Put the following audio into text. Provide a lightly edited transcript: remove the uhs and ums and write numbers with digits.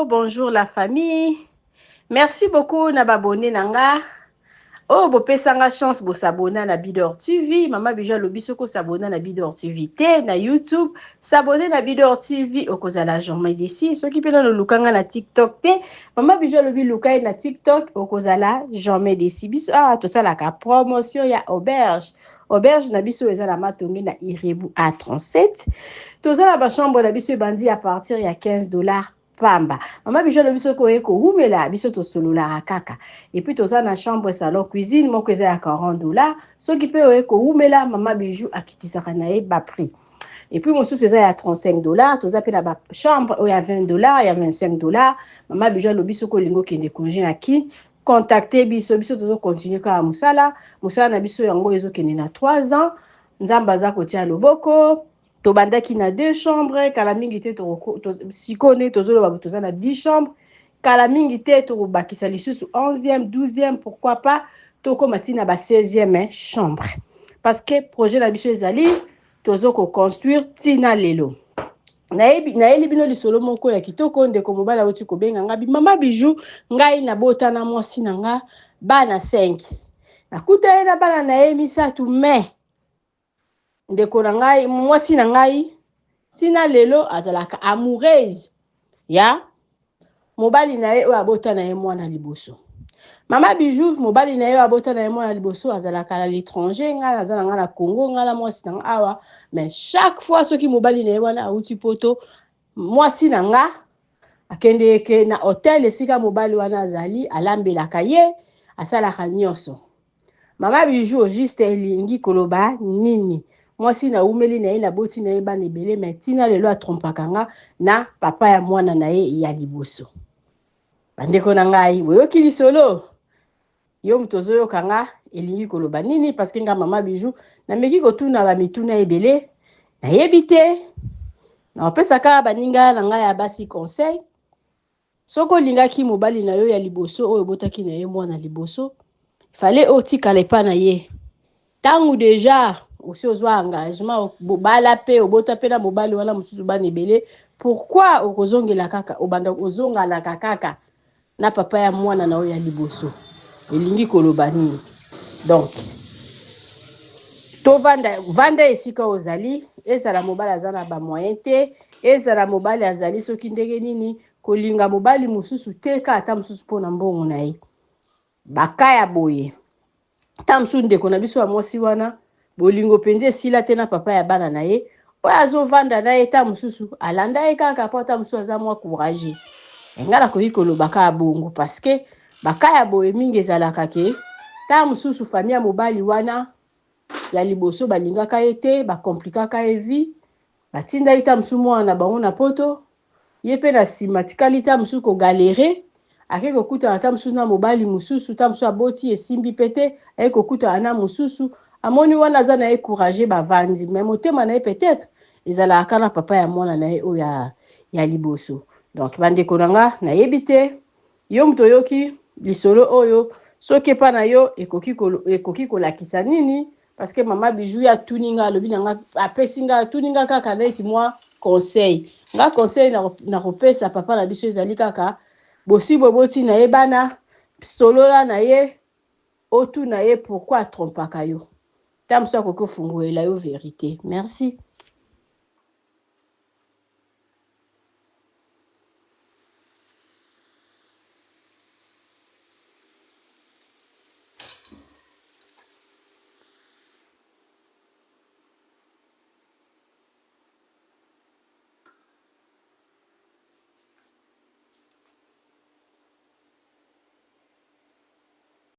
bonjour la famille. Merci beaucoup na babone nanga. Oh, bo pesanga chance bo s'abonner na Bidor TV. Mama Bijou lobi soko s'abonner na Bidor TV te na YouTube. S'abonner na Bidor TV okozala jamais d'ici. Soki pena no lukanga na TikTok te. Mama Bijou lobi lukai na TikTok okozala jamais d'ici. Biso to sala ka promotion ya auberge. Auberge na biso ezala matongi na Irebu A37. Tozala ba chambre na biso bandi à partir ya $15. Pamba. Mama Bijou lobi soko eko humela biso to solola kaka. Et puis toza na chambre salon cuisine moko eza ya $40. Soki pe eko humela Mama Bijou akitisaka na ye ba prix. Et puis mosusu eza ya $35. Toza pe na ba chambre o ya $20, ya $25. Mama Bijou lobi soko lingo kende congé na ki contacter biso tozo continuer ka musala na biso yango ezo kende na 3 ans. Nzamba za kotia loboko. Tobandaki na 2 chambres, kala mingi te sikone tozoloba toza na 10 chambres, kala mingi te tobakisa lisusu 11e, 12e, pourquoi pas tokoma tina ba 16e chambre. Parce que projet na biso ezali tozoko construire tina lelo. Nayebi bino lisolo moko ya kitoko ndeko mobala oti kobenga ngabi Mama Bijou ngai na bota na mwasi na nga bana 5. Nakuta ye na bana na ye misatu mais ndeko na ngai mwasi na ngai tina lelo azalaka amoureuse ya mobali na ye o abota na ye mwana liboso. Mama Bijou mobali na ye abota na ye mwana liboso azalaka na l'étranger nga azalanga na Congo nga la mwasi na awa, mais chaque fois soki mobali na ye wana auti poto mwasi na nga akende ke na hotel esika mobali wana azali alambelaka ye asalaka nyonso. Mama Bijou juste elingi koloba nini mwasi na umeli na ye na boti na ye bana ebele mais tina lelo atrompaka nga na papa ya mwana na ye ya liboso. Bandeko na ngai boyoki lisolo yo mtozo yo kanga elingi koloba nini parce que nga Mama Bijou na meki kotuna ba mituna ebele na yebite na opesaka baninga na ngai ya basi conseil. Soko lingaki mobali na yo ya liboso oyo botaki na ye mwana liboso fallait otikale pa na ye tangu déjà aussi ozwa engagement bala pe obota pe na mobali wana mususu bana ebele pourquoi okozongela kaka obanda ozonga na kaka na papa ya mwana na oya liboso elingi koloba nini. Donc to vanda esika ozali ezala mobali azana ba moyen te ezala mobali azali soki ndenge nini kolinga mobali mususu te ka ata mususu pona mbongo na ye bakaya boye tamsu ndeko na biso ya mwasi wana bolingo penze sila te na papa ya bana na ye oyo azovanda na ye ta mususu alanda ye kaka po ata mususu aza mwa courage engala koki koloba ka bongo parce que bakaya boye mingi ezalaka ke ta mususu famille ya mobali wana ya liboso balingaka ye te bakomplikaka ye vie batinda ye ta mususu mwana bango na poto ye pe na nsima tikali ta mususu kogalere ake kokutana ta mususu na mobali mususu ta mususu aboti esimbi pete ake kokutana na mususu amoni wana aza na ye courage bavandi mais motema na ye peut-être ezalaka na papa ya mwana na ye oyo ya liboso. Donc bandeko nanga nayebi te yo muto yoki lisolo oyo soki pa na yo ekoki kolakisa nini parce que Mama Bijou ya tuninga alobi nanga apesinga tuninga kaka neti mwa conseil nga conseil na kopesa papa na biso ezali kaka bosi boboti na ye bana solola na ye otu na ye pourquoi trompaka yo tamso akoki fungoela yo vérité. Merci.